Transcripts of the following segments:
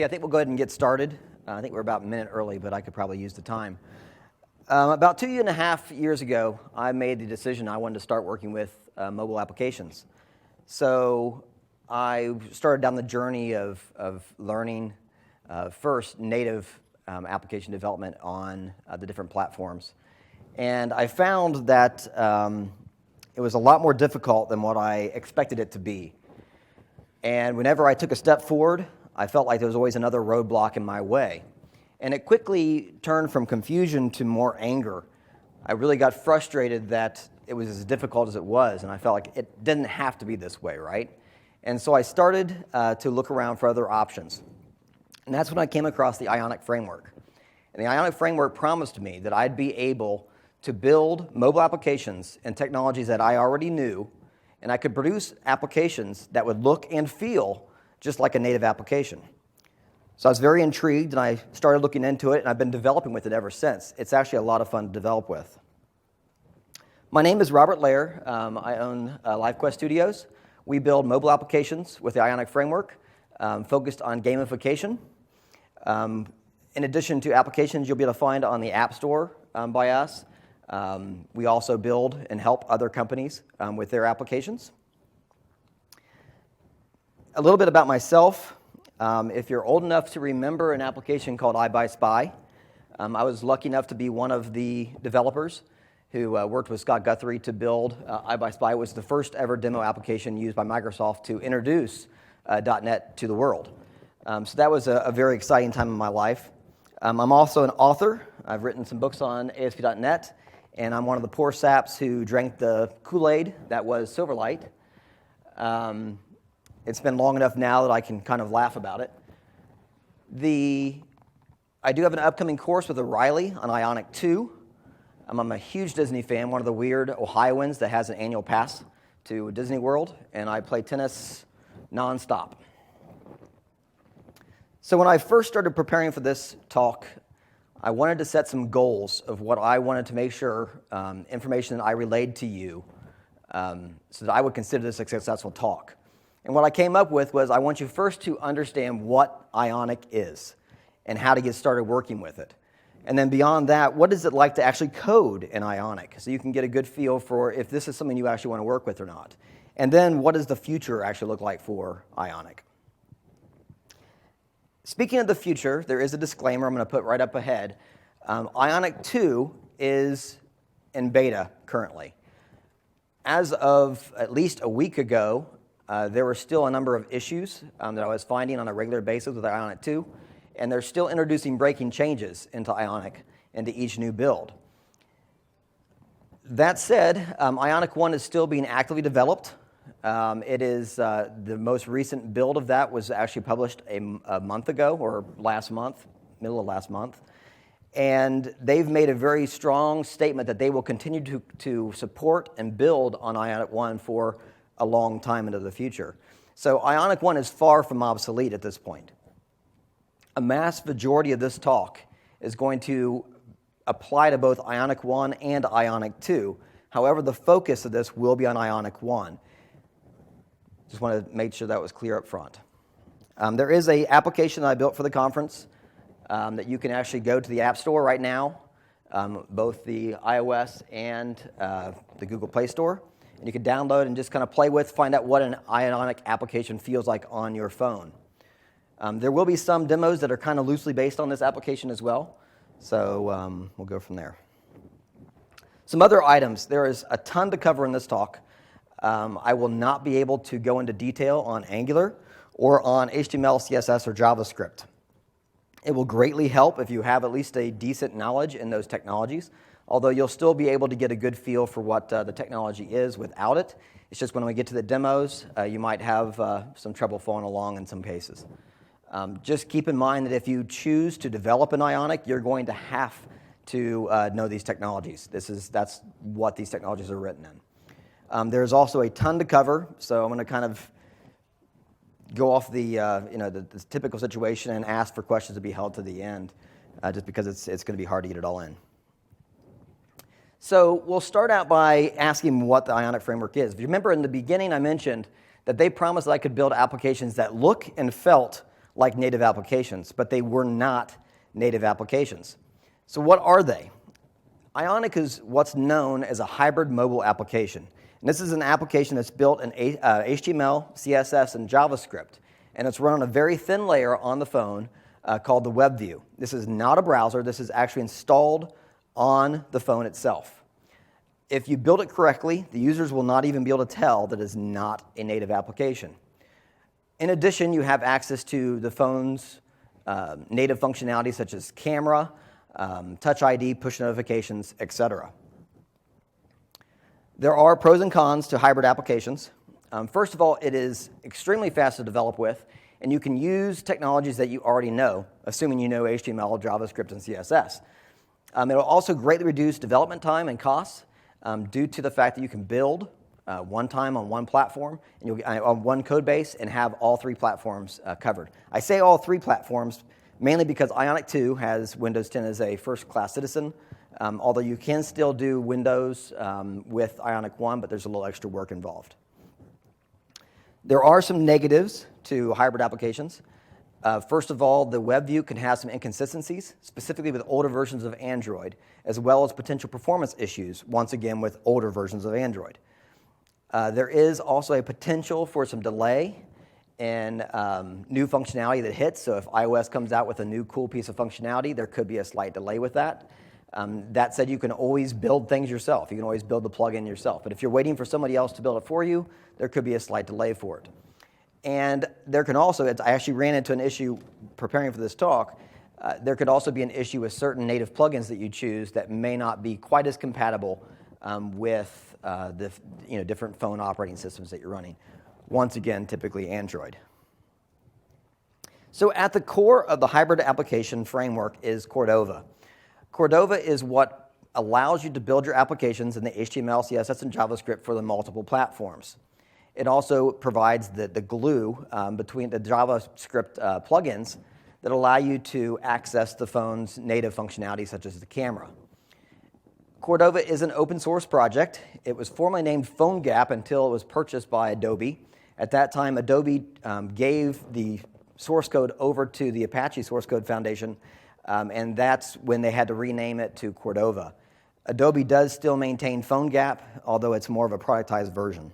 Yeah, I think we'll go ahead and get started. I think we're about a minute early, but I could probably use the time. About 2.5 years ago, I made the decision I wanted to start working with mobile applications. So I started down the journey of learning first native application development on the different platforms. And I found that it was a lot more difficult than what I expected it to be. And whenever I took a step forward, I felt like there was always another roadblock in my way. And it quickly turned from confusion to more anger. I really got frustrated that it was as difficult as it was, and I felt like it didn't have to be this way, right? And so I started to look around for other options. And that's when I came across the Ionic framework. And the Ionic framework promised me that I'd be able to build mobile applications and technologies that I already knew, and I could produce applications that would look and feel just like a native application. So I was very intrigued, and I started looking into it, and I've been developing with it ever since. It's actually a lot of fun to develop with. My name is Robert Lair. I own LiveQuest Studios. We build mobile applications with the Ionic framework, focused on gamification. In addition to applications you'll be able to find on the App Store by us, we also build and help other companies with their applications. A little bit about myself. If you're old enough to remember an application called iBuySpy, I was lucky enough to be one of the developers who worked with Scott Guthrie to build iBuySpy. It was the first ever demo application used by Microsoft to introduce .NET to the world. So that was a very exciting time in my life. I'm also an author. I've written some books on ASP.NET, and I'm one of the poor saps who drank the Kool-Aid that was Silverlight. It's been long enough now that I can kind of laugh about it. I do have an upcoming course with O'Reilly on Ionic 2. I'm a huge Disney fan, one of the weird Ohioans that has an annual pass to Disney World, and I play tennis nonstop. So when I first started preparing for this talk, I wanted to set some goals of what I wanted to make sure information that I relayed to you so that I would consider this a successful talk. And what I came up with was I want you first to understand what Ionic is and how to get started working with it. And then beyond that, what is it like to actually code in Ionic so you can get a good feel for if this is something you actually want to work with or not. And then what does the future actually look like for Ionic? Speaking of the future, there is a disclaimer I'm going to put right up ahead. Ionic 2 is in beta currently. As of at least a week ago, there were still a number of issues that I was finding on a regular basis with Ionic 2, and they're still introducing breaking changes into Ionic into each new build. That said, Ionic 1 is still being actively developed. It is the most recent build of that was actually published a month ago, or last month, middle of last month. And they've made a very strong statement that they will continue to support and build on Ionic 1 for a long time into the future. So Ionic 1 is far from obsolete at this point. A mass majority of this talk is going to apply to both Ionic 1 and Ionic 2. However, the focus of this will be on Ionic 1. Just wanted to make sure that was clear up front. There is an application that I built for the conference that you can actually go to the App Store right now, both the iOS and the Google Play Store. And you can download and just kind of play with, find out what an Ionic application feels like on your phone. There will be some demos that are kind of loosely based on this application as well. So we'll go from there. Some other items. There is a ton to cover in this talk. I will not be able to go into detail on Angular or on HTML, CSS, or JavaScript. It will greatly help if you have at least a decent knowledge in those technologies, although you'll still be able to get a good feel for what the technology is without it. It's just when we get to the demos, you might have some trouble following along in some cases. Just keep in mind that if you choose to develop an Ionic, you're going to have to know these technologies. That's what these technologies are written in. There's also a ton to cover, so I'm going to kind of go off the typical situation and ask for questions to be held to the end, just because it's going to be hard to get it all in. So we'll start out by asking what the Ionic framework is. If you remember in the beginning, I mentioned that they promised that I could build applications that look and felt like native applications, but they were not native applications. So what are they? Ionic is what's known as a hybrid mobile application. And this is an application that's built in HTML, CSS, and JavaScript. And it's run on a very thin layer on the phone called the web view. This is not a browser. This is actually installed on the phone itself. If you build it correctly, the users will not even be able to tell that it's not a native application. In addition, you have access to the phone's native functionality such as camera, Touch ID, push notifications, etc. There are pros and cons to hybrid applications. First of all, it is extremely fast to develop with, and you can use technologies that you already know, assuming you know HTML, JavaScript, and CSS. It will also greatly reduce development time and costs due to the fact that you can build one time on one platform, and on one code base, and have all three platforms covered. I say all three platforms mainly because Ionic 2 has Windows 10 as a first-class citizen, although you can still do Windows with Ionic 1, but there's a little extra work involved. There are some negatives to hybrid applications. First of all, the web view can have some inconsistencies, specifically with older versions of Android, as well as potential performance issues, once again with older versions of Android. There is also a potential for some delay in new functionality that hits. So if iOS comes out with a new cool piece of functionality, there could be a slight delay with that. That said, you can always build things yourself. You can always build the plugin yourself. But if you're waiting for somebody else to build it for you, there could be a slight delay for it. And there can also, I actually ran into an issue preparing for this talk, there could also be an issue with certain native plugins that you choose that may not be quite as compatible with the different phone operating systems that you're running. Once again, typically Android. So at the core of the hybrid application framework is Cordova. Cordova is what allows you to build your applications in the HTML, CSS, and JavaScript for the multiple platforms. It also provides the glue between the JavaScript plugins that allow you to access the phone's native functionality, such as the camera. Cordova is an open source project. It was formerly named PhoneGap until it was purchased by Adobe. At that time, Adobe gave the source code over to the Apache Source Code Foundation, and that's when they had to rename it to Cordova. Adobe does still maintain PhoneGap, although it's more of a productized version.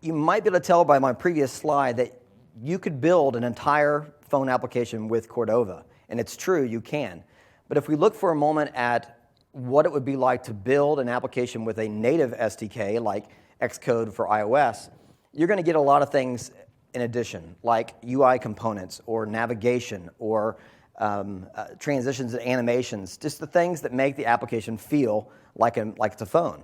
You might be able to tell by my previous slide that you could build an entire phone application with Cordova, and it's true, you can. But if we look for a moment at what it would be like to build an application with a native SDK like Xcode for iOS, you're going to get a lot of things in addition, like UI components or navigation or transitions and animations, just the things that make the application feel like it's a phone.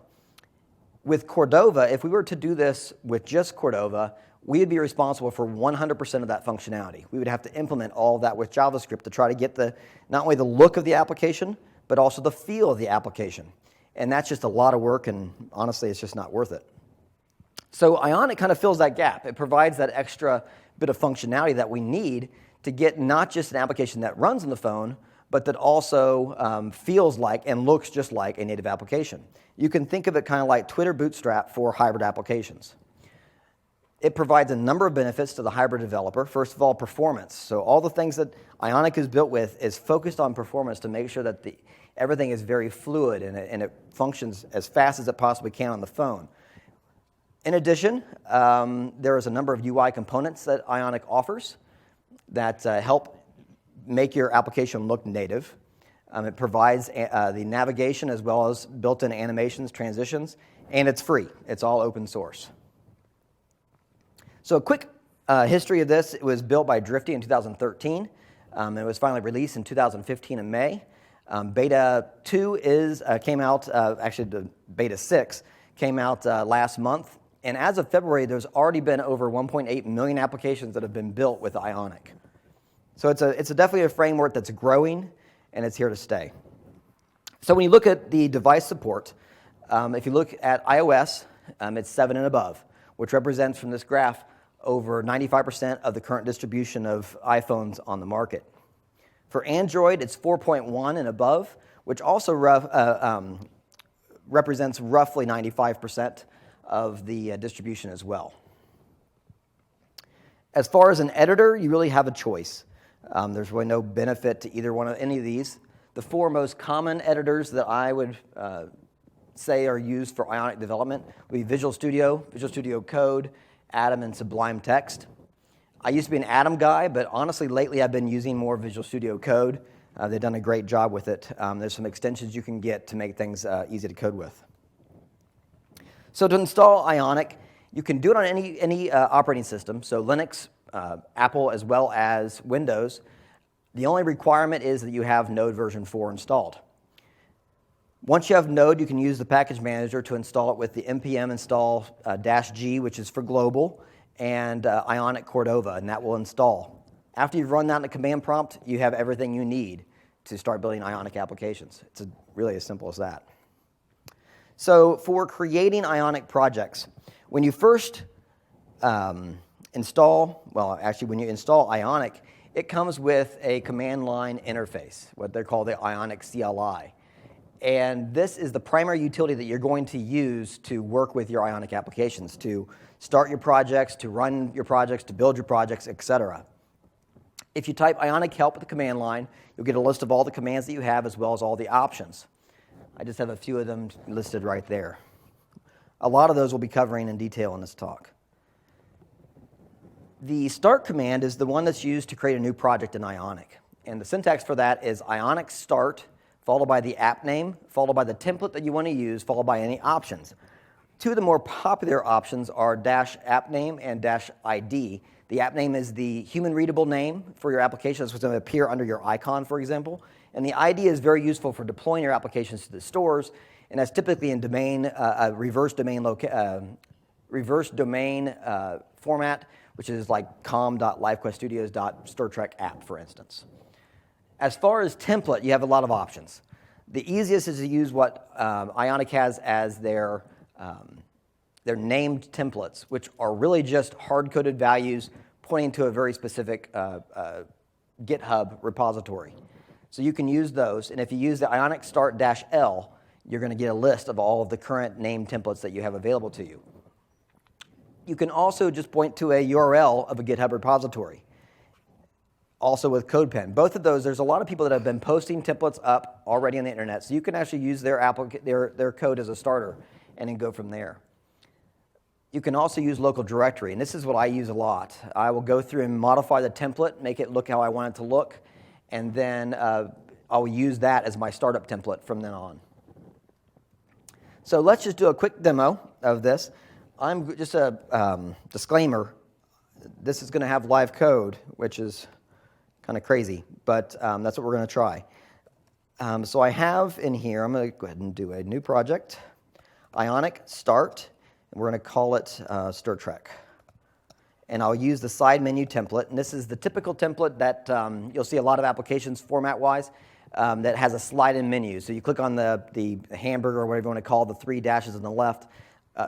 With Cordova, if we were to do this with just Cordova, we would be responsible for 100% of that functionality. We would have to implement all of that with JavaScript to try to get not only the look of the application, but also the feel of the application. And that's just a lot of work, and honestly, it's just not worth it. So Ionic kind of fills that gap. It provides that extra bit of functionality that we need to get not just an application that runs on the phone, but that also feels like and looks just like a native application. You can think of it kind of like Twitter Bootstrap for hybrid applications. It provides a number of benefits to the hybrid developer. First of all, performance. So all the things that Ionic is built with is focused on performance to make sure that everything is very fluid and it functions as fast as it possibly can on the phone. In addition, there is a number of UI components that Ionic offers that help make your application look native. It provides the navigation as well as built-in animations, transitions, and it's free. It's all open source. So a quick history of this. It was built by Drifty in 2013. It was finally released in 2015 in May. Beta 2 came out, actually the Beta 6 came out last month. And as of February, there's already been over 1.8 million applications that have been built with Ionic. So it's definitely a framework that's growing, and it's here to stay. So when you look at the device support, if you look at iOS, it's 7 and above, which represents from this graph over 95% of the current distribution of iPhones on the market. For Android, it's 4.1 and above, which also represents roughly 95% of the distribution as well. As far as an editor, you really have a choice. There's really no benefit to either one of any of these. The four most common editors that I would say are used for Ionic development would be Visual Studio Code, Atom, and Sublime Text. I used to be an Atom guy, but honestly, lately I've been using more Visual Studio Code. They've done a great job with it. There's some extensions you can get to make things easy to code with. So to install Ionic, you can do it on any operating system, so Linux, Apple, as well as Windows. The only requirement is that you have Node version 4 installed. Once you have Node, you can use the package manager to install it with the npm install -g, which is for global, and Ionic Cordova, and that will install. After you've run that in the command prompt, you have everything you need to start building Ionic applications. It's really as simple as that. So for creating Ionic projects, when you first when you install Ionic, it comes with a command line interface, what they call the Ionic CLI. And this is the primary utility that you're going to use to work with your Ionic applications, to start your projects, to run your projects, to build your projects, etc. If you type Ionic help at the command line, you'll get a list of all the commands that you have as well as all the options. I just have a few of them listed right there. A lot of those we'll be covering in detail in this talk. The start command is the one that's used to create a new project in Ionic. And the syntax for that is Ionic start, followed by the app name, followed by the template that you want to use, followed by any options. Two of the more popular options are -appname and -id. The app name is the human readable name for your application. That's what's going to appear under your icon, for example. And the ID is very useful for deploying your applications to the stores, and that's typically in reverse domain format, which is like com.livequeststudios.StirTrek app, for instance. As far as template, you have a lot of options. The easiest is to use what Ionic has as their named templates, which are really just hard-coded values pointing to a very specific GitHub repository. So you can use those, and if you use the Ionic start -l, you're going to get a list of all of the current named templates that you have available to you. You can also just point to a URL of a GitHub repository, also with CodePen. Both of those, there's a lot of people that have been posting templates up already on the internet, so you can actually use their code as a starter and then go from there. You can also use local directory, and this is what I use a lot. I will go through and modify the template, make it look how I want it to look, and then I'll use that as my startup template from then on. So let's just do a quick demo of this. I'm just a disclaimer. This is going to have live code, which is kind of crazy, but that's what we're going to try. So I have in here, I'm going to go ahead and do a new project, Ionic start, and we're going to call it StirTrek. And I'll use the side menu template, and this is the typical template that you'll see a lot of applications format-wise that has a slide-in menu. So you click on the hamburger or whatever you want to call the 3 dashes on the left,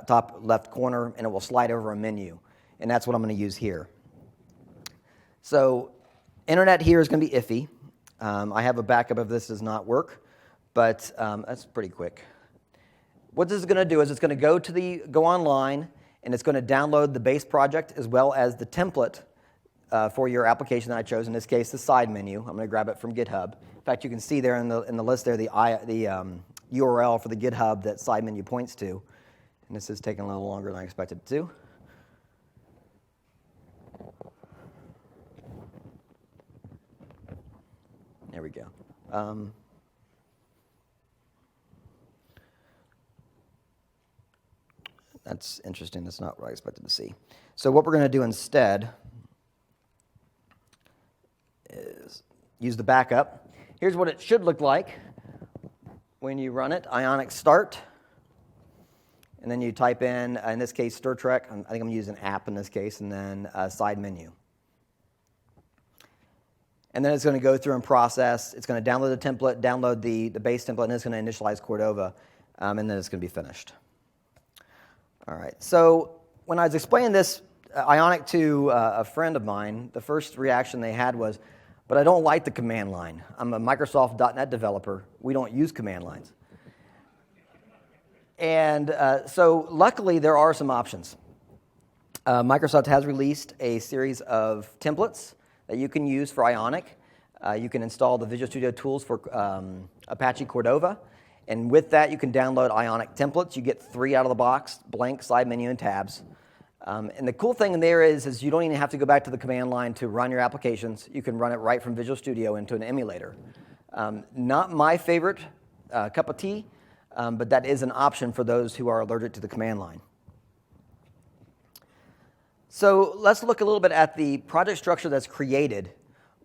top left corner, and it will slide over a menu. And that's what I'm going to use here. So internet here is going to be iffy. I have a backup if this does not work, but that's pretty quick. What this is going to do is it's going to go online, and it's going to download the base project as well as the template for your application that I chose, in this case the side menu. I'm going to grab it from GitHub. In fact, you can see there in the list there the URL for the GitHub that side menu points to. And this is taking a little longer than I expected it to. There we go. That's interesting. That's not what I expected to see. So what we're going to do instead is use the backup. Here's what it should look like when you run it. Ionic start. And then you type in this case, StirTrek. I think I'm going to use an app in this case, and then side menu. And then it's going to go through and process. It's going to download the template, download the base template, and it's going to initialize Cordova, and then it's going to be finished. All right. So when I was explaining this Ionic to a friend of mine, the first reaction they had was, but I don't like the command line. I'm a Microsoft .NET developer. We don't use command lines. And so luckily, there are some options. Microsoft has released a series of templates that you can use for Ionic. You can install the Visual Studio tools for Apache Cordova. And with that, you can download Ionic templates. You get 3 out of the box, blank side menu and tabs. And the cool thing there is you don't even have to go back to the command line to run your applications. You can run it right from Visual Studio into an emulator. Not my favorite cup of tea, but that is an option for those who are allergic to the command line. So let's look a little bit at the project structure that's created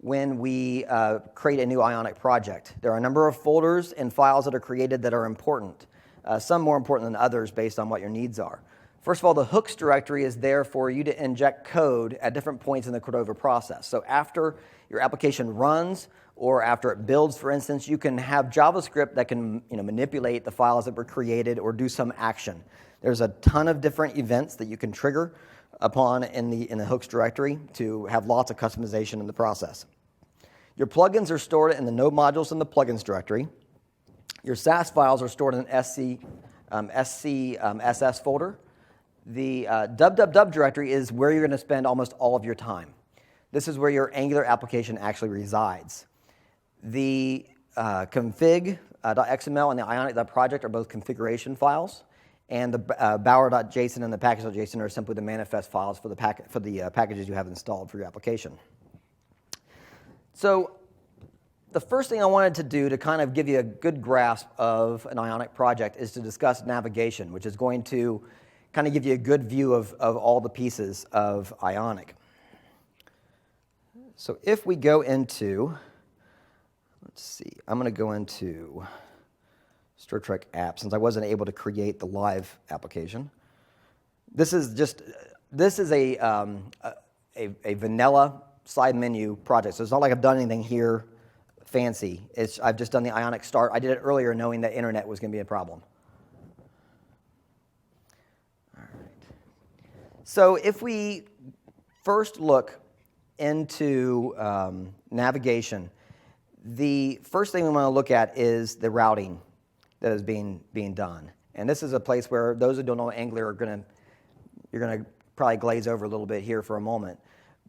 when we create a new Ionic project. There are a number of folders and files that are created that are important, some more important than others based on what your needs are. First of all, the hooks directory is there for you to inject code at different points in the Cordova process. So after your application runs or after it builds, for instance, you can have JavaScript that can manipulate the files that were created or do some action. There's a ton of different events that you can trigger upon in the hooks directory to have lots of customization in the process. Your plugins are stored in the node modules in the plugins directory. Your SAS files are stored in an SCSS folder. The www directory is where you're going to spend almost all of your time. This is where your Angular application actually resides. The config.xml and the Ionic.project are both configuration files. And the bower.json and the package.json are simply the manifest files for the packages you have installed for your application. So the first thing I wanted to do to kind of give you a good grasp of an Ionic project is to discuss navigation, which is going to kind of give you a good view of all the pieces of Ionic. So if we go into, let's see, I'm going to go into Star Trek app, since I wasn't able to create the live application. This is a vanilla side menu project, so it's not like I've done anything here fancy. I've just done the Ionic start. I did it earlier knowing that internet was going to be a problem. All right. So if we first look into navigation, the first thing we want to look at is the routing that is being done. And this is a place where those who don't know Angular you're going to probably glaze over a little bit here for a moment.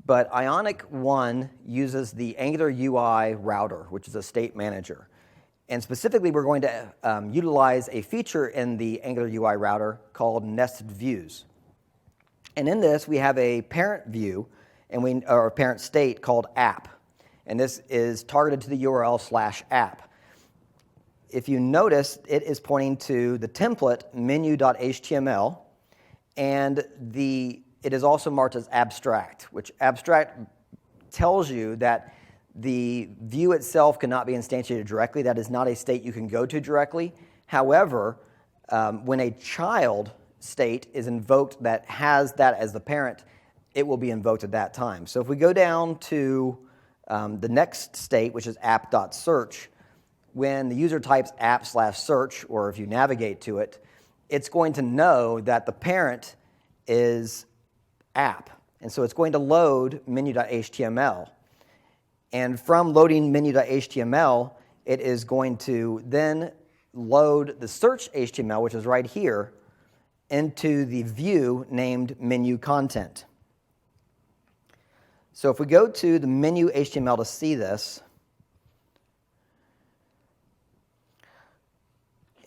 But Ionic 1 uses the Angular UI router, which is a state manager. And specifically, we're going to utilize a feature in the Angular UI router called nested views. And in this, we have a parent view or a parent state called app. And this is targeted to the URL /app. If you notice, it is pointing to the template menu.html, and it is also marked as abstract, which abstract tells you that the view itself cannot be instantiated directly. That is not a state you can go to directly. However, when a child state is invoked that has that as the parent, it will be invoked at that time. So if we go down to the next state, which is app.search, when the user types app/search, or if you navigate to it, it's going to know that the parent is app. And so it's going to load menu.html. And from loading menu.html, it is going to then load the search HTML, which is right here, into the view named menu content. So if we go to the menu HTML to see this,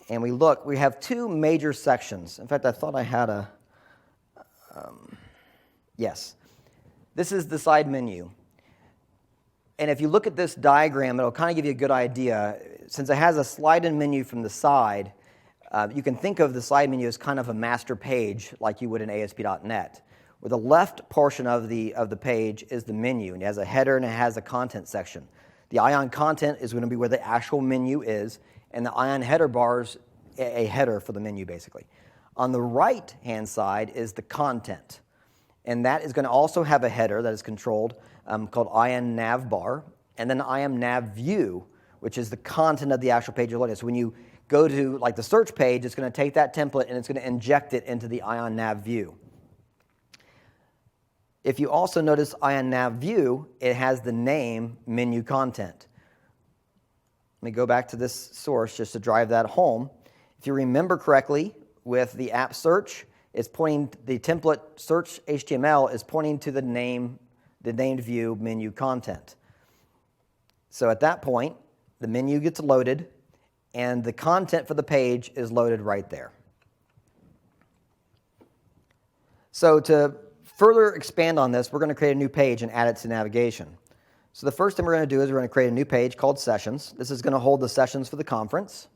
and we look, we have 2 major sections. In fact, I thought I had yes. This is the side menu. And if you look at this diagram, it'll kind of give you a good idea. Since it has a slide-in menu from the side, you can think of the side menu as kind of a master page like you would in ASP.NET, where the left portion of the page is the menu, and it has a header and it has a content section. The Ion content is going to be where the actual menu is, and the Ion header bar is a header for the menu, basically. On the right-hand side is the content, and that is going to also have a header that is controlled called Ion nav bar, and then Ion nav view, which is the content of the actual page you're looking at. So when you go to like the search page, it's going to take that template and it's going to inject it into the Ion nav view. If you also notice Ion nav view, it has the name menu content. Let me go back to this source just to drive that home. If you remember correctly, with the app search, It's pointing, the template search HTML is pointing to the named view menu content. So at that point, the menu gets loaded, and the content for the page is loaded right there. So to further expand on this, we're going to create a new page and add it to navigation. So the first thing we're going to do is we're going to create a new page called Sessions. This is going to hold the sessions for the conference.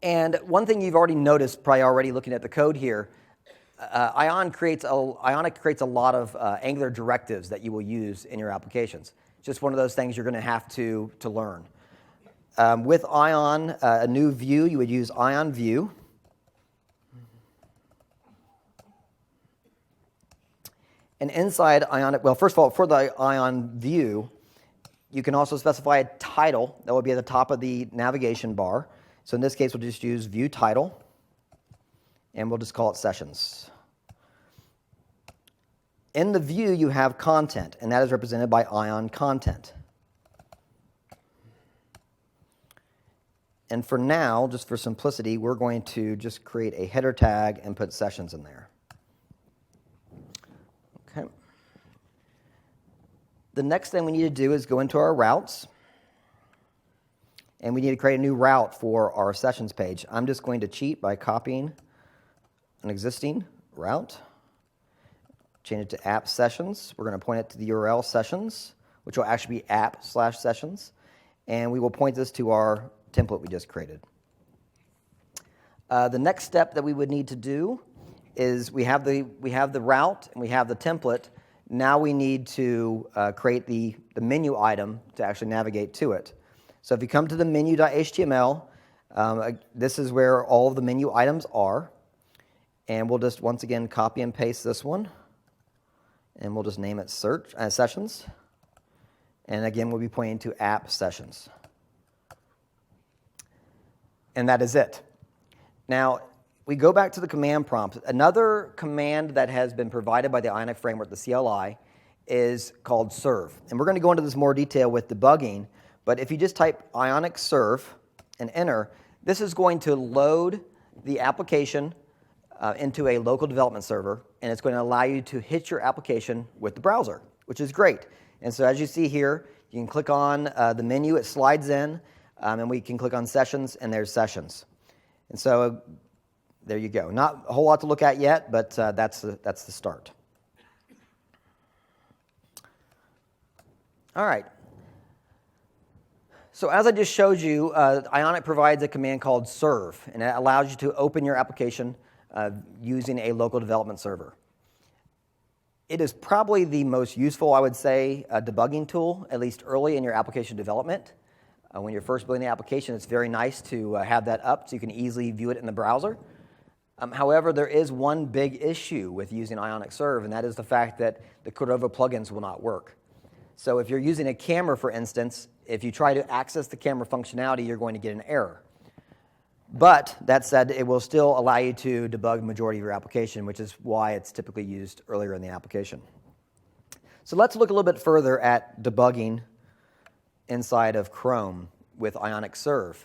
And one thing you've already noticed, probably already looking at the code here, Ionic creates a lot of Angular directives that you will use in your applications. It's just one of those things you're going to have to learn. With Ion, a new view, you would use Ion view. And inside Ionic, well, first of all, for the Ion view, you can also specify a title that will be at the top of the navigation bar. So in this case, we'll just use view title, and we'll just call it sessions. In the view, you have content, and that is represented by Ion content. And for now, just for simplicity, we're going to just create a header tag and put sessions in there. Okay. The next thing we need to do is go into our routes. And we need to create a new route for our sessions page. I'm just going to cheat by copying an existing route, change it to app sessions. We're going to point it to the URL sessions, which will actually be app/sessions. And we will point this to our template we just created. The next step that we would need to do is we have the route and we have the template. Now we need to create the menu item to actually navigate to it. So if you come to the menu.html, this is where all of the menu items are. And we'll just, once again, copy and paste this one. And we'll just name it sessions. And again, we'll be pointing to app sessions. And that is it. Now, we go back to the command prompt. Another command that has been provided by the Ionic framework, the CLI, is called serve. And we're going to go into this more detail with debugging. But if you just type Ionic serve and enter, this is going to load the application into a local development server, and it's going to allow you to hit your application with the browser, which is great. And so as you see here, you can click on the menu, it slides in, and we can click on sessions, and there's sessions. And so there you go. Not a whole lot to look at yet, but that's the start. All right. So as I just showed you, Ionic provides a command called serve, and it allows you to open your application using a local development server. It is probably the most useful, I would say, debugging tool, at least early in your application development. When you're first building the application, it's very nice to have that up so you can easily view it in the browser. However, there is one big issue with using Ionic Serve, and that is the fact that the Cordova plugins will not work. So if you're using a camera, for instance, if you try to access the camera functionality, you're going to get an error. But that said, it will still allow you to debug the majority of your application, which is why it's typically used earlier in the application. So let's look a little bit further at debugging inside of Chrome with Ionic Serve.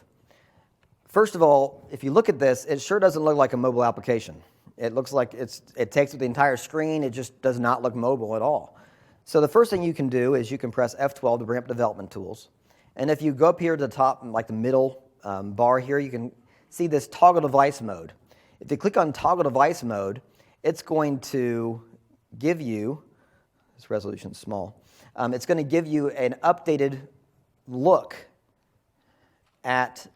First of all, if you look at this, it sure doesn't look like a mobile application. It looks like it takes up the entire screen. It just does not look mobile at all. So the first thing you can do is you can press F12 to bring up development tools. And if you go up here to the top, like the middle bar here, you can see this toggle device mode. If you click on toggle device mode, it's going to give you, this resolution is small, it's going to give you an updated look at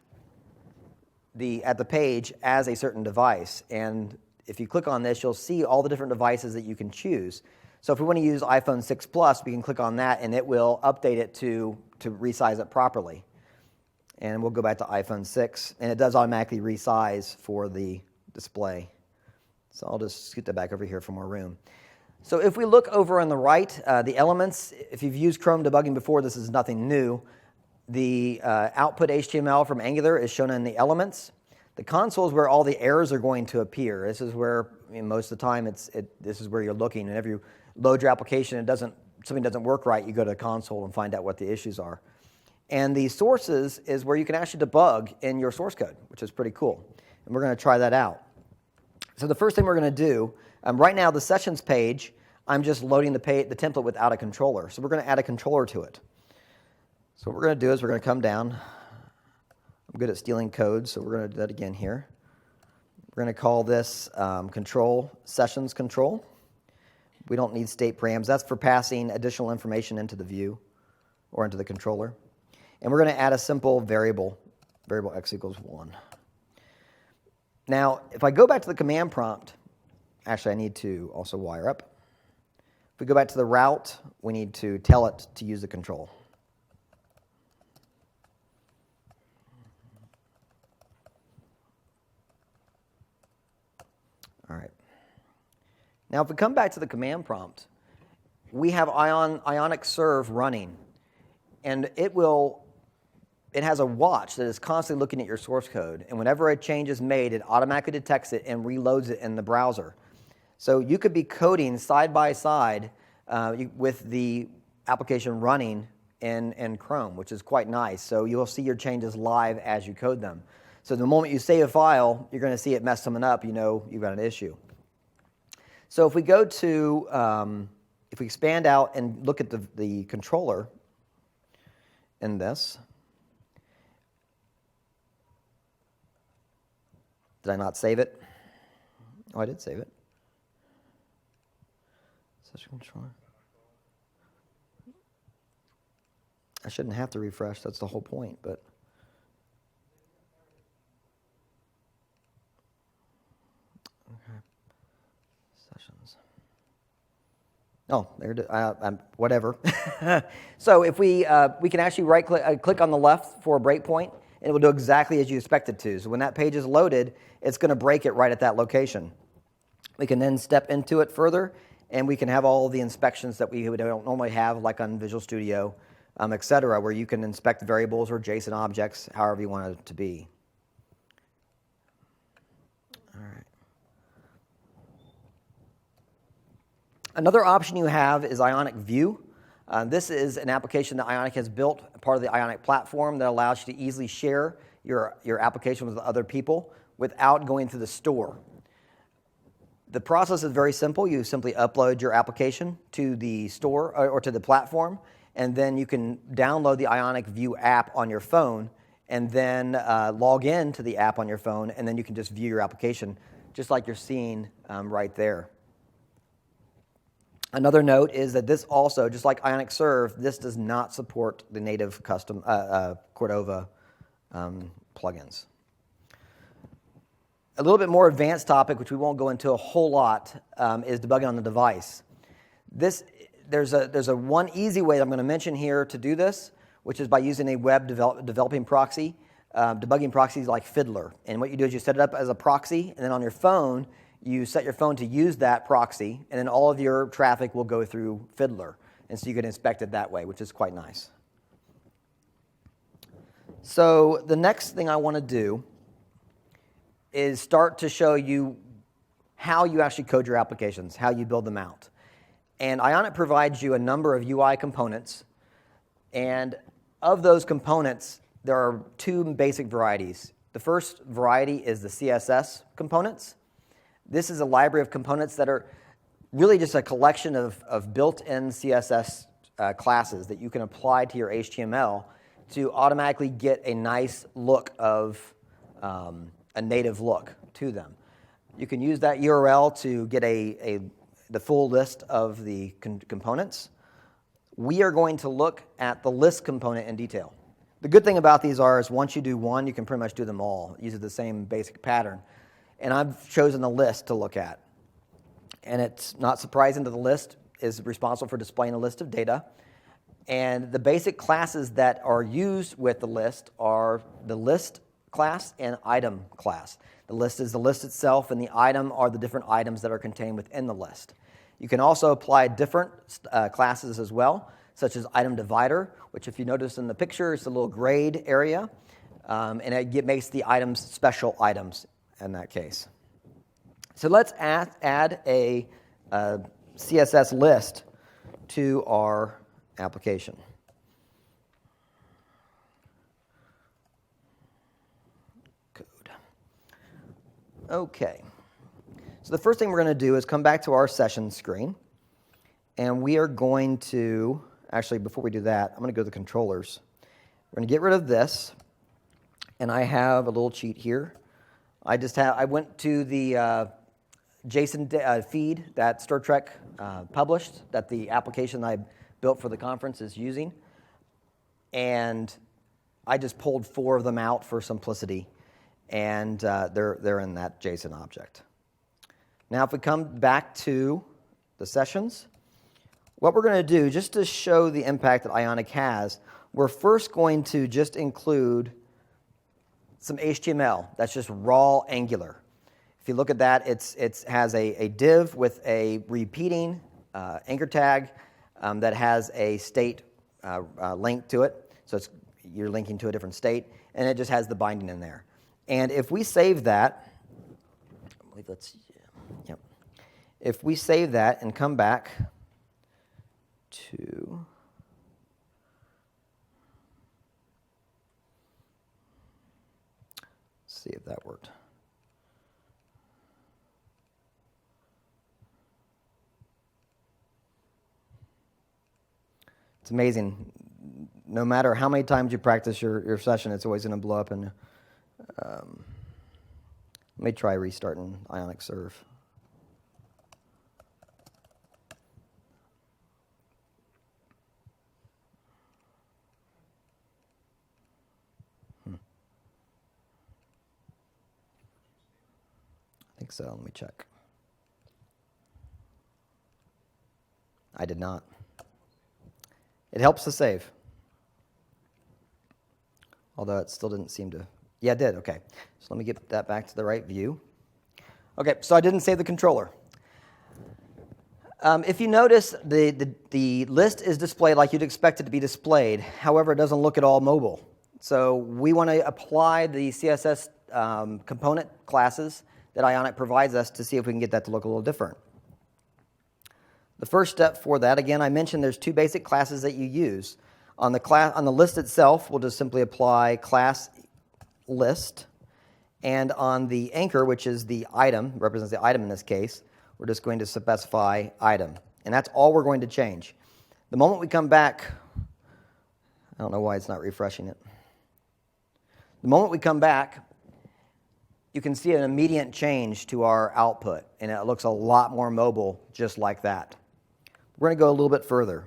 the page as a certain device. And if you click on this, you'll see all the different devices that you can choose. So if we want to use iPhone 6 Plus, we can click on that, and it will update it to resize it properly. And we'll go back to iPhone 6, and it does automatically resize for the display. So I'll just scoot that back over here for more room. So if we look over on the right, the elements, if you've used Chrome debugging before, this is nothing new. The output HTML from Angular is shown in the elements. The console is where all the errors are going to appear. This is where, most of the time, this is where you're looking. And if you load your application and something doesn't work right, you go to the console and find out what the issues are. And the sources is where you can actually debug in your source code, which is pretty cool. And we're going to try that out. So the first thing we're going to do, right now the sessions page, I'm just loading the template without a controller. So we're going to add a controller to it. So what we're going to do is we're going to come down. I'm good at stealing code, so we're going to do that again here. We're going to call this control sessions control. We don't need state params. That's for passing additional information into the view or into the controller. And we're going to add a simple variable x equals 1. Now, if I go back to the command prompt, actually I need to also wire up. If we go back to the route, we need to tell it to use the control. All right. Now, if we come back to the command prompt, we have Ionic serve running, and it has a watch that is constantly looking at your source code, and whenever a change is made, it automatically detects it and reloads it in the browser. So you could be coding side by side with the application running in Chrome, which is quite nice. So you'll see your changes live as you code them. So the moment you save a file, you're going to see it mess something up. You know you've got an issue. So if we go to, if we expand out and look at the controller in this, did I not save it? Oh, I did save it. Session controller. I shouldn't have to refresh. That's the whole point, but. Okay. Sessions. Oh, there it is. Whatever. So if we can actually click on the left for a breakpoint, and it will do exactly as you expect it to. So when that page is loaded, it's going to break it right at that location. We can then step into it further, and we can have all the inspections that we don't normally have, like on Visual Studio, et cetera, where you can inspect variables or JSON objects, however you want it to be. All right. Another option you have is Ionic View. This is an application that Ionic has built, part of the Ionic platform, that allows you to easily share your application with other people without going through the store. The process is very simple. You simply upload your application to the store or to the platform, and then you can download the Ionic View app on your phone and then log in to the app on your phone, and then you can just view your application just like you're seeing right there. Another note is that this also, just like Ionic Serve, this does not support the native custom Cordova plugins. A little bit more advanced topic, which we won't go into a whole lot, is debugging on the device. There's a one easy way that I'm going to mention here to do this, which is by using a web developing proxy. Debugging proxies like Fiddler. And what you do is you set it up as a proxy, and then on your phone, you set your phone to use that proxy, and then all of your traffic will go through Fiddler. And so you can inspect it that way, which is quite nice. So the next thing I want to do is start to show you how you actually code your applications, how you build them out. And Ionic provides you a number of UI components. And of those components, there are two basic varieties. The first variety is the CSS components. This is a library of components that are really just a collection of built-in CSS classes that you can apply to your HTML to automatically get a nice look of a native look to them. You can use that URL to get the full list of the components. We are going to look at the list component in detail. The good thing about these is once you do one, you can pretty much do them all using the same basic pattern. And I've chosen the list to look at. And it's not surprising that the list is responsible for displaying a list of data. And the basic classes that are used with the list are the list class and item class. The list is the list itself, and the item are the different items that are contained within the list. You can also apply different classes as well, such as item divider, which if you notice in the picture is a little grayed area, and it makes the items special items in that case. So let's add a CSS list to our application. Code. Okay. So the first thing we're going to do is come back to our session screen, and we are going to, actually before we do that, I'm going to go to the controllers. We're going to get rid of this, and I have a little cheat here. I went to the JSON feed that Star Trek published, that the application I built for the conference is using, and I just pulled 4 of them out for simplicity, and they're in that JSON object. Now, if we come back to the sessions, what we're going to do, just to show the impact that Ionic has, we're first going to just include some HTML. That's just raw Angular. If you look at that, it has a div with a repeating anchor tag that has a state link to it. So you're linking to a different state, and it just has the binding in there. And if we save that, I believe that's, yep. If we save that and come back to see if that worked. It's amazing. No matter how many times you practice your session, it's always going to blow up. And let me try restarting Ionic Serve. I think so. Let me check. I did not. It helps to save. Although it still didn't seem to. Yeah, it did. Okay. So let me get that back to the right view. Okay, so I didn't save the controller. If you notice, the list is displayed like you'd expect it to be displayed. However, it doesn't look at all mobile. So we want to apply the CSS component classes that Ionic provides us to see if we can get that to look a little different. The first step for that, again, I mentioned there's 2 basic classes that you use. On the list itself, we'll just simply apply class list. And on the anchor, which is the item, represents the item in this case, we're just going to specify item. And that's all we're going to change. The moment we come back, I don't know why it's not refreshing it. The moment we come back, you can see an immediate change to our output, and it looks a lot more mobile just like that. We're going to go a little bit further.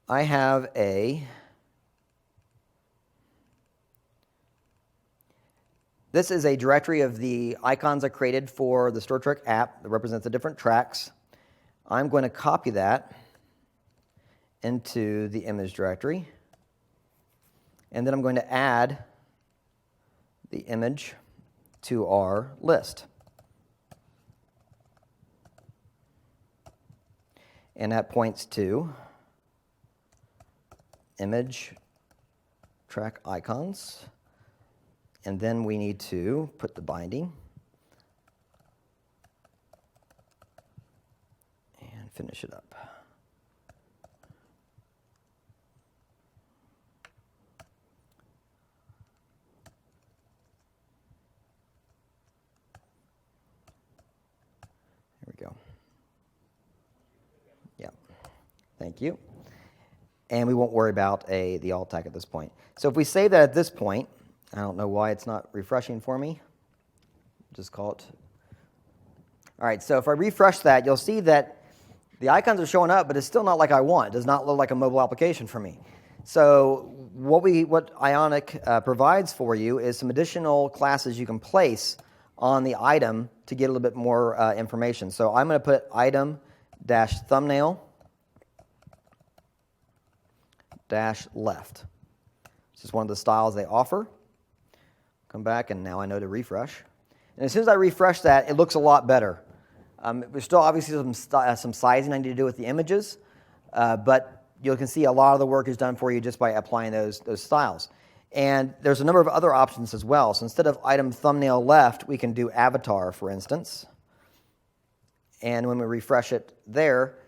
I have this is a directory of the icons I created for the Star Trek app that represents the different tracks. I'm going to copy that into the image directory, and then I'm going to add the image to our list. And that points to image track icons. And then we need to put the binding and finish it up. Go. Yeah, thank you. And we won't worry about the alt tag at this point. So if we save that at this point, I don't know why it's not refreshing for me. Just call it. All right, so if I refresh that, you'll see that the icons are showing up, but it's still not like I want. It does not look like a mobile application for me. So what Ionic provides for you is some additional classes you can place on the item to get a little bit more information. So I'm going to put item-thumbnail-left. This is one of the styles they offer. Come back, and now I know to refresh. And as soon as I refresh that, it looks a lot better. There's still obviously some sizing I need to do with the images, but you can see a lot of the work is done for you just by applying those styles. And there's a number of other options as well. So instead of item thumbnail left, we can do avatar, for instance. And when we refresh it there,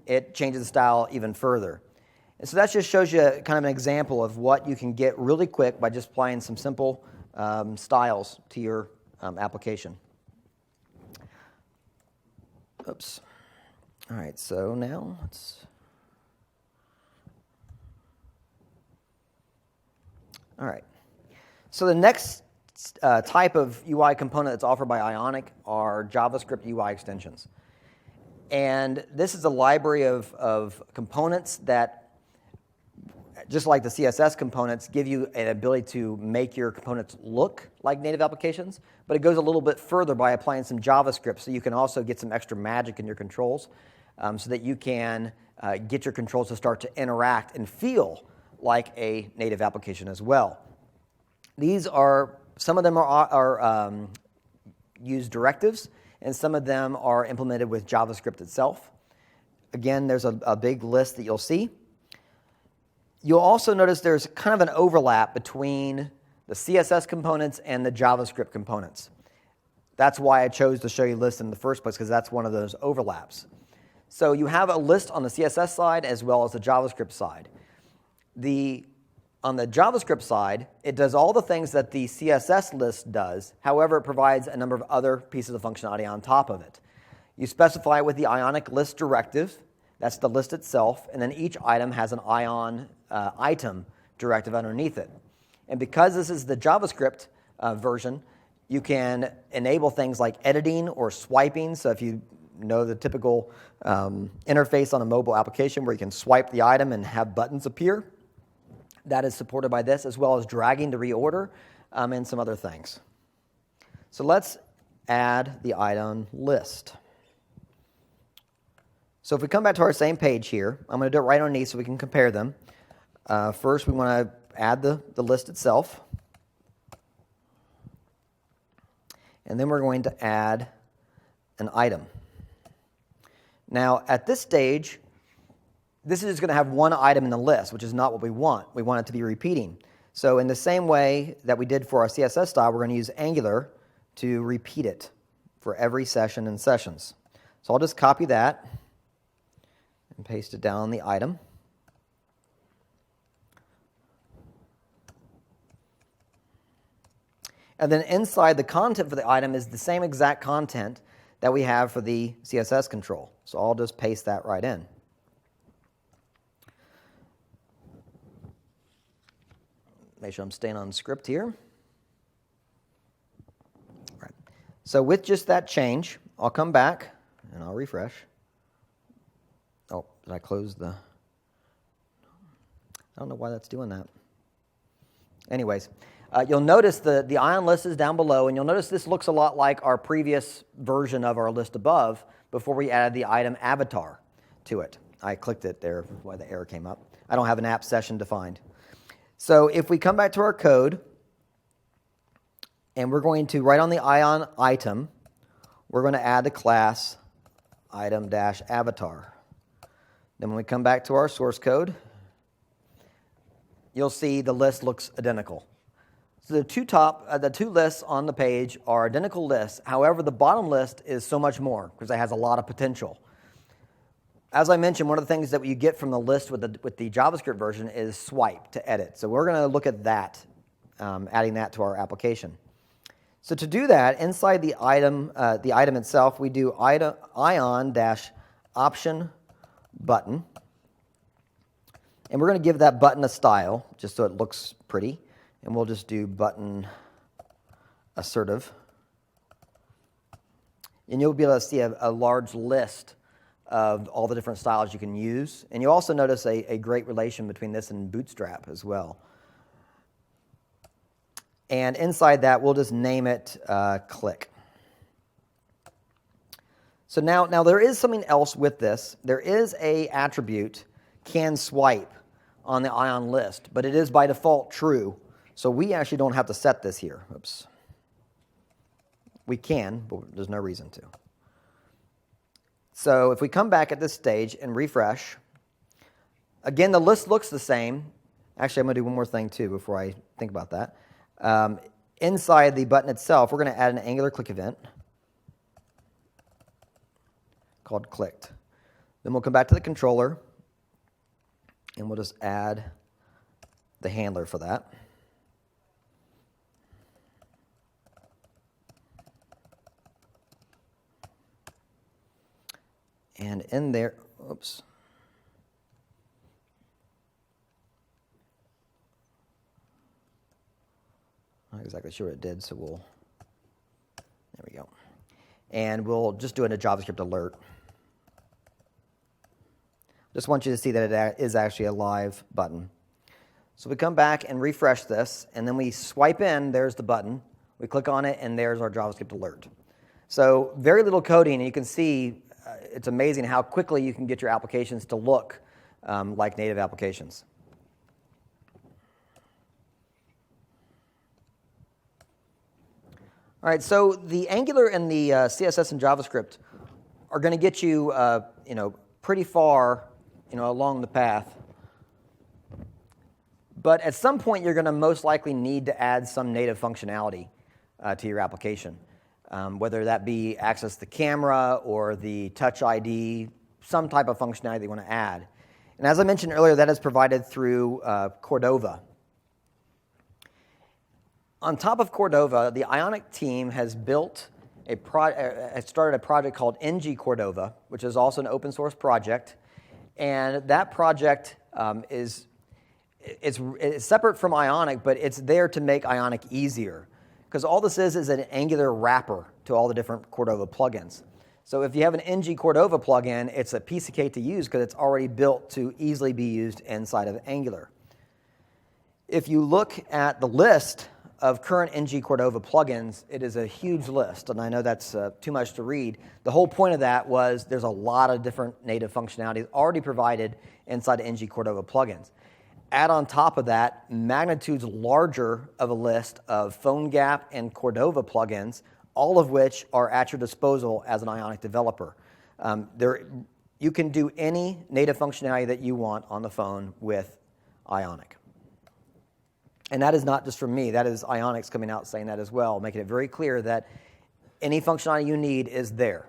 it changes the style even further. And so that just shows you kind of an example of what you can get really quick by just applying some simple styles to your application. Oops. All right, so now let's... All right. So the next type of UI component that's offered by Ionic are JavaScript UI extensions. And this is a library of components that, just like the CSS components, give you an ability to make your components look like native applications, but it goes a little bit further by applying some JavaScript, so you can also get some extra magic in your controls, so that you can get your controls to start to interact and feel like a native application as well. These are, some of them are use directives, and some of them are implemented with JavaScript itself. Again, there's a big list that you'll see. You'll also notice there's kind of an overlap between the CSS components and the JavaScript components. That's why I chose to show you lists in the first place, because that's one of those overlaps. So you have a list on the CSS side as well as the JavaScript side. On the JavaScript side, it does all the things that the CSS list does. However, it provides a number of other pieces of functionality on top of it. You specify it with the Ionic list directive. That's the list itself. And then each item has an item directive underneath it. And because this is the JavaScript version, you can enable things like editing or swiping. So if you know the typical interface on a mobile application where you can swipe the item and have buttons appear, that is supported by this, as well as dragging to reorder and some other things. So let's add the item list. So if we come back to our same page here, I'm going to do it right underneath so we can compare them. First, we want to add the list itself. And then we're going to add an item. Now, at this stage, this is going to have one item in the list, which is not what we want. We want it to be repeating. So in the same way that we did for our CSS style, we're going to use Angular to repeat it for every session and sessions. So I'll just copy that and paste it down on the item. And then inside the content for the item is the same exact content that we have for the CSS control. So I'll just paste that right in. Make sure I'm staying on script here. All right. So with just that change, I'll come back and I'll refresh. Oh, did I close the... I don't know why that's doing that. Anyways, you'll notice the ion list is down below, and you'll notice this looks a lot like our previous version of our list above before we added the item avatar to it. I clicked it there, that's why the error came up. I don't have an app session defined. So if we come back to our code, and we're going to, right on the ion item, we're going to add the class item-avatar. Then when we come back to our source code, you'll see the list looks identical. So the two lists on the page are identical lists. However, the bottom list is so much more because it has a lot of potential. As I mentioned, one of the things that you get from the list with the JavaScript version is swipe to edit. So we're going to look at that, adding that to our application. So to do that, inside the item itself, we do ion-option button. And we're going to give that button a style, just so it looks pretty. And we'll just do button assertive. And you'll be able to see a large list of all the different styles you can use. And you'll also notice a great relation between this and Bootstrap as well. And inside that, we'll just name it click. So now there is something else with this. There is an attribute, can swipe, on the ion list, but it is by default true. So we actually don't have to set this here. Oops. We can, but there's no reason to. So if we come back at this stage and refresh, again, the list looks the same. Actually, I'm going to do one more thing, too, before I think about that. Inside the button itself, we're going to add an Angular click event called clicked. Then we'll come back to the controller, and we'll just add the handler for that. And in there, oops. Not exactly sure what it did, so there we go. And we'll just do it in a JavaScript alert. Just want you to see that it is actually a live button. So we come back and refresh this, and then we swipe in, there's the button. We click on it, and there's our JavaScript alert. So very little coding, and you can see it's amazing how quickly you can get your applications to look like native applications. All right, so the Angular and the CSS and JavaScript are going to get you, pretty far, along the path. But at some point, you're going to most likely need to add some native functionality to your application, whether that be access the camera or the Touch ID, some type of functionality that you want to add. And as I mentioned earlier, that is provided through Cordova. On top of Cordova, the Ionic team has started a project called NG Cordova, which is also an open source project. And that project is separate from Ionic, but it's there to make Ionic easier. Because all this is an Angular wrapper to all the different Cordova plugins. So if you have an NG Cordova plugin, it's a piece of cake to use because it's already built to easily be used inside of Angular. If you look at the list of current NG Cordova plugins, it is a huge list, and I know that's too much to read. The whole point of that was there's a lot of different native functionalities already provided inside of NG Cordova plugins. Add on top of that, magnitudes larger of a list of PhoneGap and Cordova plugins, all of which are at your disposal as an Ionic developer. You can do any native functionality that you want on the phone with Ionic. And that is not just from me. That is Ionic's coming out saying that as well, making it very clear that any functionality you need is there.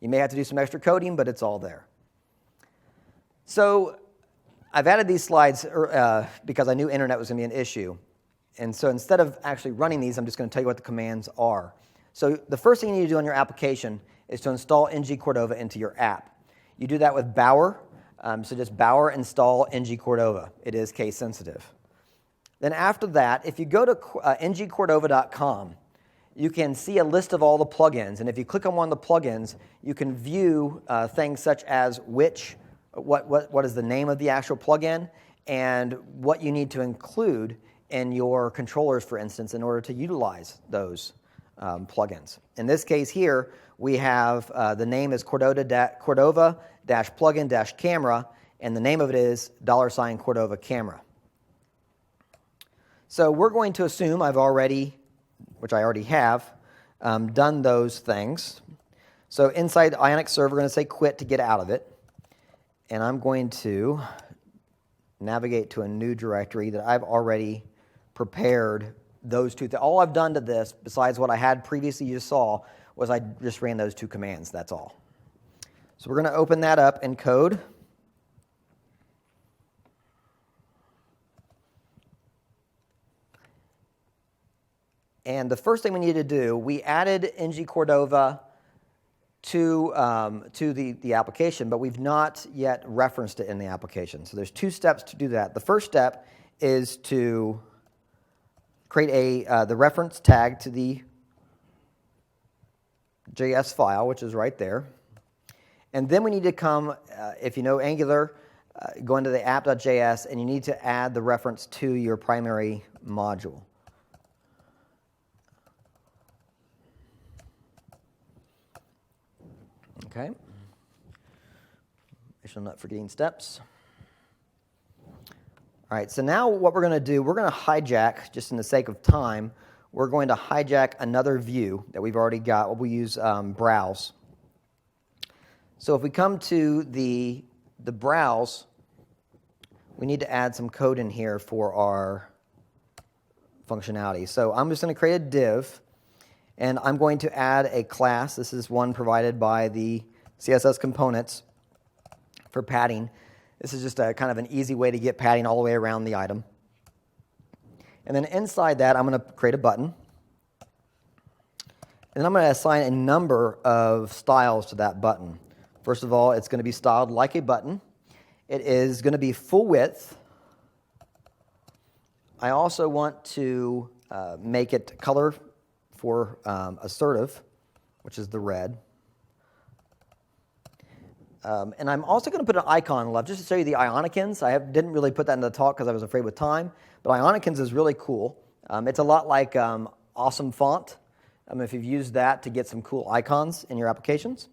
You may have to do some extra coding, but it's all there. So I've added these slides because I knew internet was going to be an issue. And so instead of actually running these, I'm just going to tell you what the commands are. So the first thing you need to do on your application is to install NG Cordova into your app. You do that with Bower. So just Bower install NG Cordova. It is case sensitive. Then after that, if you go to ngcordova.com, you can see a list of all the plugins. And if you click on one of the plugins, you can view things such as what is the name of the actual plugin and what you need to include in your controllers, for instance, in order to utilize those plugins. In this case here, we have the name is Cordova-plugin-camera, and the name of it is $Cordova camera. So we're going to assume I've already, which I already have, done those things. So inside Ionic server, we're going to say quit to get out of it. And I'm going to navigate to a new directory that I've already prepared those two things. All I've done to this, besides what I had previously you saw, was I just ran those two commands. That's all. So we're going to open that up in code. And the first thing we need to do, we added NG Cordova to the application, but we've not yet referenced it in the application. So there's two steps to do that. The first step is to create the reference tag to the JS file, which is right there. And then we need to come, if you know Angular, go into the app.js, and you need to add the reference to your primary module. Okay. Make sure I'm not forgetting steps. All right, so now what we're going to do, we're going to hijack, just in the sake of time, we're going to hijack another view that we've already got. We'll use browse. So if we come to the browse, we need to add some code in here for our functionality. So I'm just going to create a div. And I'm going to add a class. This is one provided by the CSS components for padding. This is just a kind of an easy way to get padding all the way around the item. And then inside that, I'm going to create a button. And then I'm going to assign a number of styles to that button. First of all, it's going to be styled like a button. It is going to be full width. I also want to make it color for assertive, which is the red. And I'm also going to put an icon on the left just to show you the Ionicans. Didn't really put that in the talk because I was afraid with time, but Ionicans is really cool. It's a lot like Awesome Font, if you've used that to get some cool icons in your applications.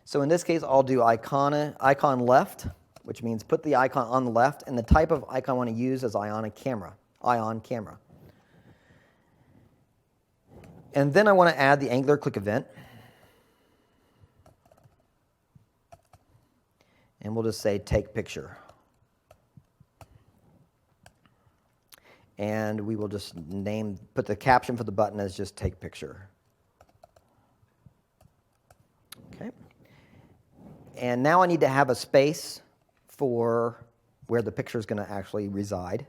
So in this case, I'll do icon left, which means put the icon on the left, and the type of icon I want to use is Ion camera. And then I want to add the Angular click event. And we'll just say take picture. And we will just put the caption for the button as just take picture. Okay. And now I need to have a space for where the picture is going to actually reside.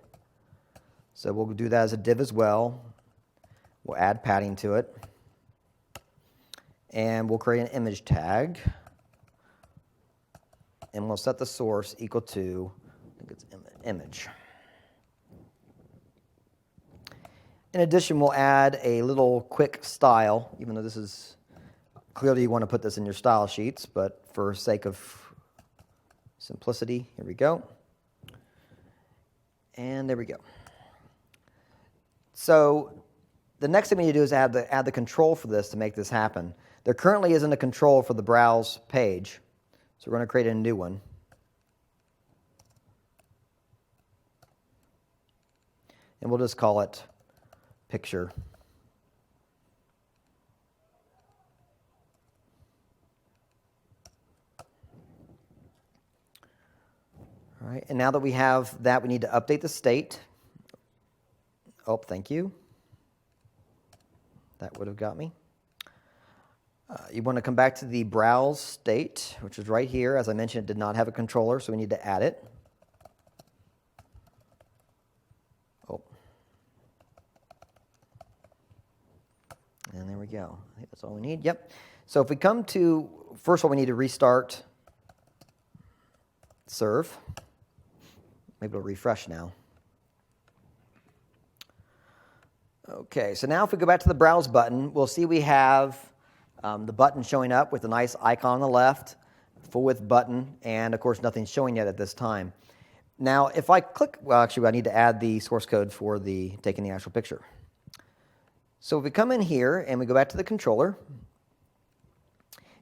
So we'll do that as a div as well. We'll add padding to it. And we'll create an image tag. And we'll set the source equal to, I think it's image. In addition, we'll add a little quick style, even though this is, clearly you want to put this in your style sheets, but for sake of simplicity, here we go. And there we go. So the next thing we need to do is add the control for this to make this happen. There currently isn't a control for the browse page, so we're going to create a new one. And we'll just call it picture. All right, and now that we have that, we need to update the state. Oh, thank you. That would have got me. You want to come back to the browse state, which is right here. As I mentioned, it did not have a controller, so we need to add it. Oh. And there we go. I think that's all we need. Yep. So if we come to, first of all, we need to restart serve. Maybe it'll refresh now. Okay, so now if we go back to the browse button, we'll see we have the button showing up with a nice icon on the left, full width button, and of course nothing's showing yet at this time. Now if I click, well actually I need to add the source code for taking the actual picture. So if we come in here and we go back to the controller,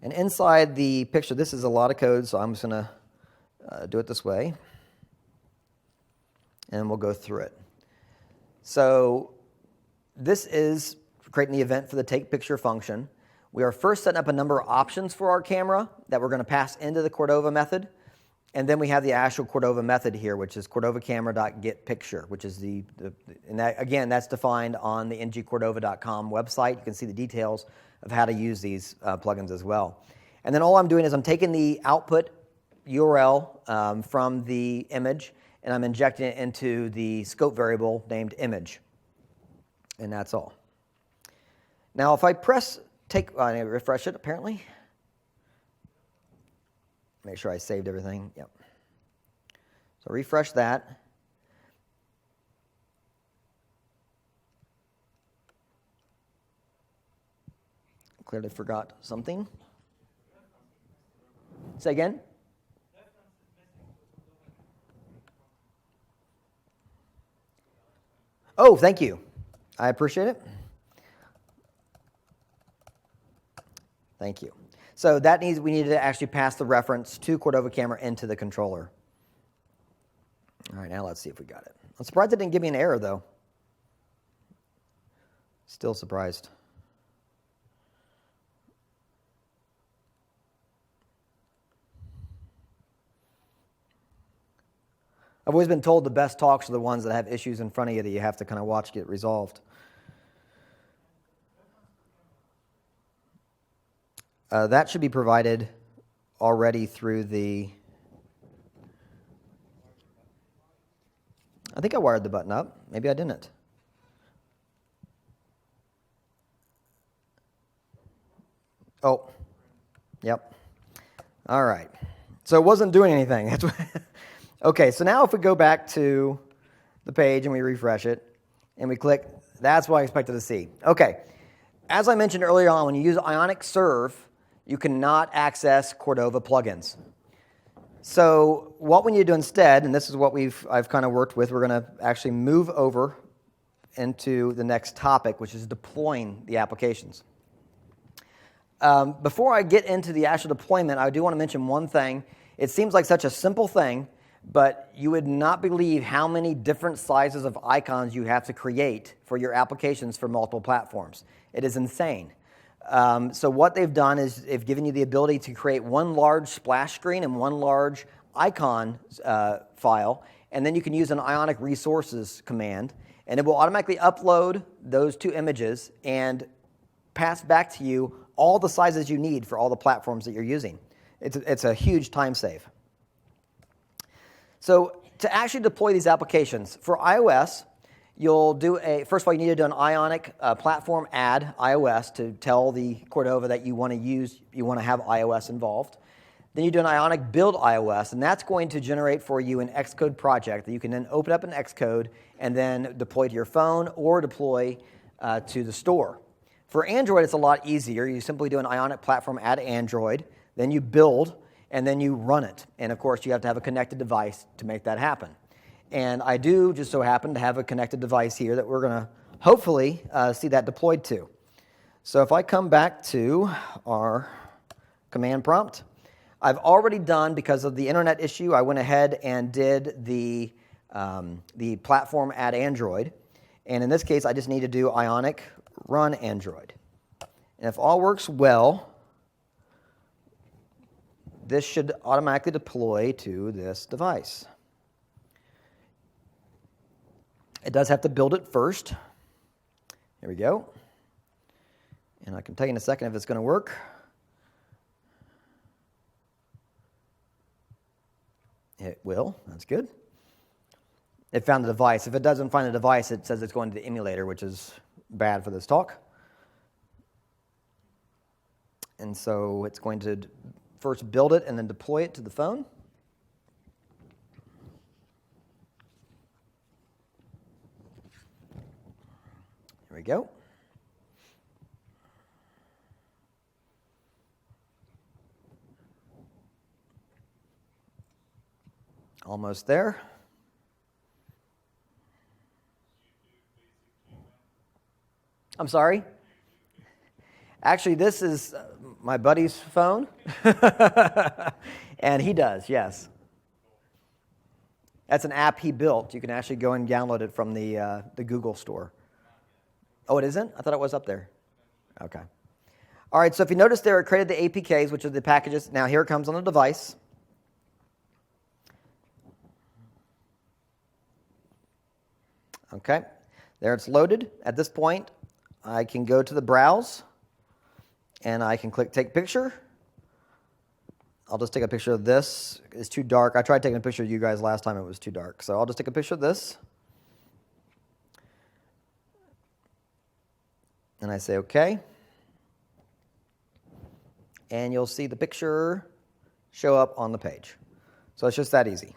and inside the picture, this is a lot of code, so I'm just going to do it this way, and we'll go through it. So this is creating the event for the take picture function. We are first setting up a number of options for our camera that we're going to pass into the Cordova method. And then we have the actual Cordova method here, which is cordovacamera.getPicture, which is and that, again, that's defined on the ngcordova.com website. You can see the details of how to use these plugins as well. And then all I'm doing is I'm taking the output URL from the image, and I'm injecting it into the scope variable named image. And that's all. Now, if I I need to refresh it, apparently. Make sure I saved everything. Yep. So refresh that. Clearly forgot something. Say again? Oh, thank you. I appreciate it. Thank you. So that means we need to actually pass the reference to Cordova Camera into the controller. All right, now let's see if we got it. I'm surprised it didn't give me an error, though. Still surprised. I've always been told the best talks are the ones that have issues in front of you that you have to kind of watch get resolved. That should be provided already through the... I think I wired the button up. Maybe I didn't. Oh, yep. All right. So it wasn't doing anything. That's what okay, so now if we go back to the page and we refresh it and we click, that's what I expected to see. Okay. As I mentioned earlier on, when you use Ionic Serve, you cannot access Cordova plugins. So what we need to do instead, and this is what I've kind of worked with, we're going to actually move over into the next topic, which is deploying the applications. Before I get into the actual deployment, I do want to mention one thing. It seems like such a simple thing, but you would not believe how many different sizes of icons you have to create for your applications for multiple platforms. It is insane. So what they've done is they've given you the ability to create one large splash screen and one large icon file, and then you can use an Ionic Resources command, and it will automatically upload those two images and pass back to you all the sizes you need for all the platforms that you're using. It's a huge time save. So to actually deploy these applications, for iOS, you'll do first of all, you need to do an Ionic platform add iOS to tell the Cordova that you want to have iOS involved. Then you do an Ionic build iOS, and that's going to generate for you an Xcode project that you can then open up in Xcode and then deploy to your phone or deploy to the store. For Android, it's a lot easier. You simply do an Ionic platform add Android, then you build, and then you run it. And of course, you have to have a connected device to make that happen. And I do just so happen to have a connected device here that we're going to hopefully see that deployed to. So if I come back to our command prompt, I've already done, because of the internet issue, I went ahead and did the platform add Android. And in this case, I just need to do Ionic run Android. And if all works well, this should automatically deploy to this device. It does have to build it first. Here we go. And I can tell you in a second if it's going to work. It will. That's good. It found the device. If it doesn't find the device, it says it's going to the emulator, which is bad for this talk. And so it's going to first build it and then deploy it to the phone. Here we go. Almost there. I'm sorry? Actually, this is my buddy's phone. And he does, yes. That's an app he built. You can actually go and download it from the Google store. Oh, it isn't? I thought it was up there. Okay. All right, so if you notice there, it created the APKs, which are the packages. Now here it comes on the device. Okay, there it's loaded. At this point, I can go to the browse, and I can click Take Picture. I'll just take a picture of this. It's too dark. I tried taking a picture of you guys last time. It was too dark. So I'll just take a picture of this. And I say OK. And you'll see the picture show up on the page. So it's just that easy.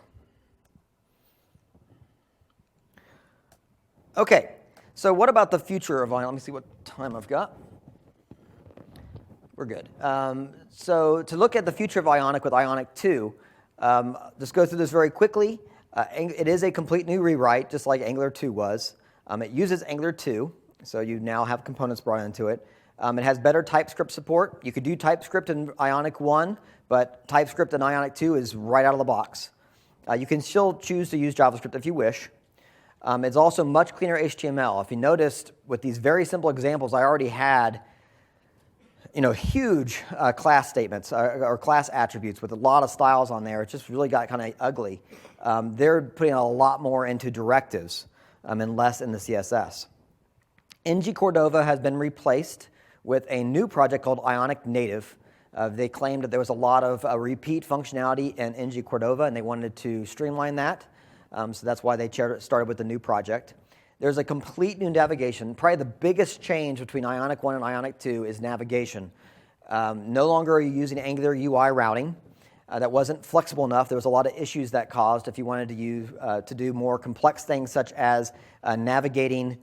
Okay, so what about the future of Ionic? Let me see what time I've got. We're good. So to look at the future of Ionic with Ionic 2, just go through this very quickly. It is a complete new rewrite, just like Angular 2 was. It uses Angular 2, so you now have components brought into it. It has better TypeScript support. You could do TypeScript in Ionic 1, but TypeScript in Ionic 2 is right out of the box. You can still choose to use JavaScript if you wish. It's also much cleaner HTML. If you noticed, with these very simple examples, I already had huge class statements or class attributes with a lot of styles on there. It just really got kind of ugly. They're putting a lot more into directives and less in the CSS. NG Cordova has been replaced with a new project called Ionic Native. They claimed that there was a lot of repeat functionality in NG Cordova, and they wanted to streamline that. So that's why they started with the new project. There's a complete new navigation. Probably the biggest change between Ionic 1 and Ionic 2 is navigation. No longer are you using Angular UI routing. that wasn't flexible enough. There was a lot of issues that caused if you wanted to use to do more complex things such as navigating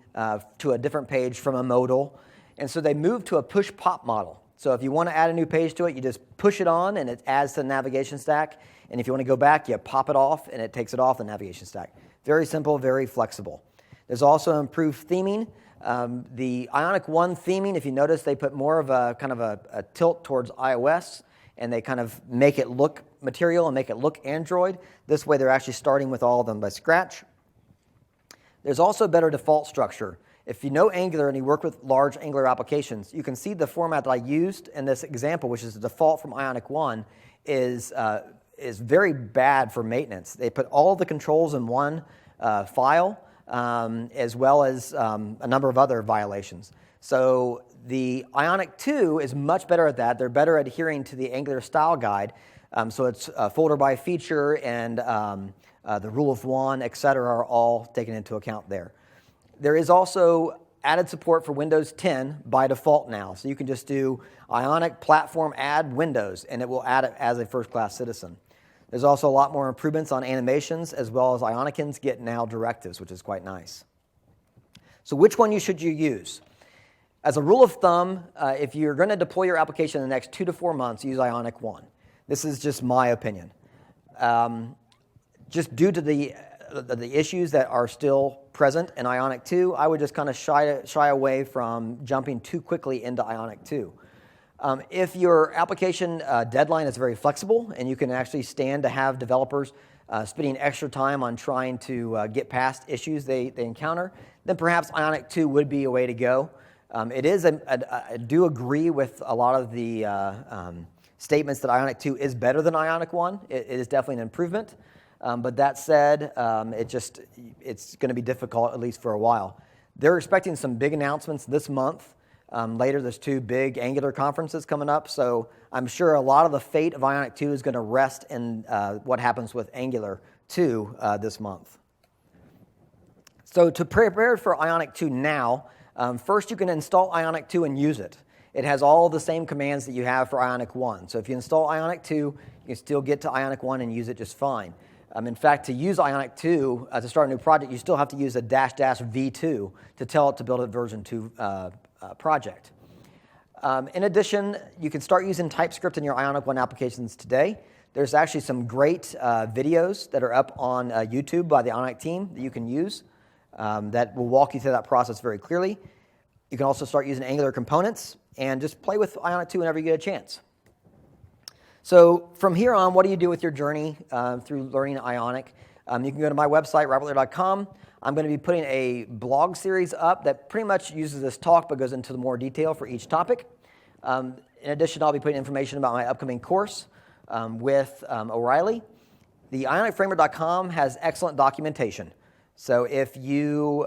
to a different page from a modal. And so they moved to a push-pop model. So if you want to add a new page to it, you just push it on and it adds to the navigation stack. And if you want to go back, you pop it off and it takes it off the navigation stack. Very simple, very flexible. There's also improved theming. The Ionic 1 theming, if you notice, they put more of a kind of a tilt towards iOS, and they kind of make it look material and make it look Android. This way they're actually starting with all of them by scratch. There's also better default structure. If you know Angular and you work with large Angular applications, you can see the format that I used in this example, which is the default from Ionic 1, is very bad for maintenance. They put all of the controls in one file, as well as a number of other violations. So the Ionic 2 is much better at that. They're better at adhering to the Angular style guide. So it's folder by feature and the rule of one, et cetera, are all taken into account there. There is also added support for Windows 10 by default now. So you can just do Ionic platform add Windows, and it will add it as a first-class citizen. There's also a lot more improvements on animations, as well as Ionicans get now directives, which is quite nice. So which one should you use? As a rule of thumb, if you're going to deploy your application in the next 2 to 4 months, use Ionic 1. This is just my opinion. Just due to the issues that are still present in Ionic 2, I would just kind of shy away from jumping too quickly into Ionic 2. If your application deadline is very flexible and you can actually stand to have developers spending extra time on trying to get past issues they encounter, then perhaps Ionic 2 would be a way to go. I do agree with a lot of the statements that Ionic 2 is better than Ionic 1. It is definitely an improvement. But that said, it's going to be difficult, at least for a while. They're expecting some big announcements this month. Later, there's 2 big Angular conferences coming up, so I'm sure a lot of the fate of Ionic 2 is going to rest in what happens with Angular 2 this month. So to prepare for Ionic 2 now, first you can install Ionic 2 and use it. It has all the same commands that you have for Ionic 1. So if you install Ionic 2, you can still get to Ionic 1 and use it just fine. In fact, to use Ionic 2 to start a new project, you still have to use a --v2 to tell it to build a version 2 project. In addition, you can start using TypeScript in your Ionic 1 applications today. There's actually some great videos that are up on YouTube by the Ionic team that you can use that will walk you through that process very clearly. You can also start using Angular components and just play with Ionic 2 whenever you get a chance. So from here on, what do you do with your journey through learning Ionic? You can go to my website, robertlair.com. I'm going to be putting a blog series up that pretty much uses this talk but goes into more detail for each topic. In addition, I'll be putting information about my upcoming course with O'Reilly. The IonicFramer.com has excellent documentation. So if you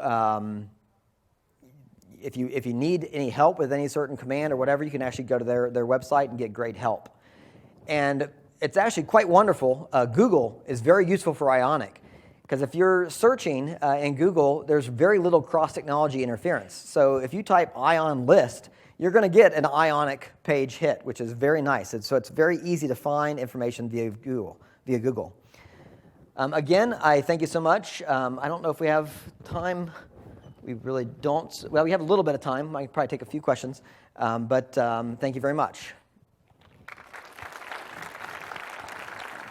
need any help with any certain command or whatever, you can actually go to their website and get great help. And it's actually quite wonderful. Google is very useful for Ionic, because if you're searching in Google, there's very little cross-technology interference. So if you type Ion list, you're going to get an Ionic page hit, which is very nice. So it's very easy to find information via Google. Again, I thank you so much. I don't know if we have time. We really don't. Well, we have a little bit of time. I can probably take a few questions. But thank you very much.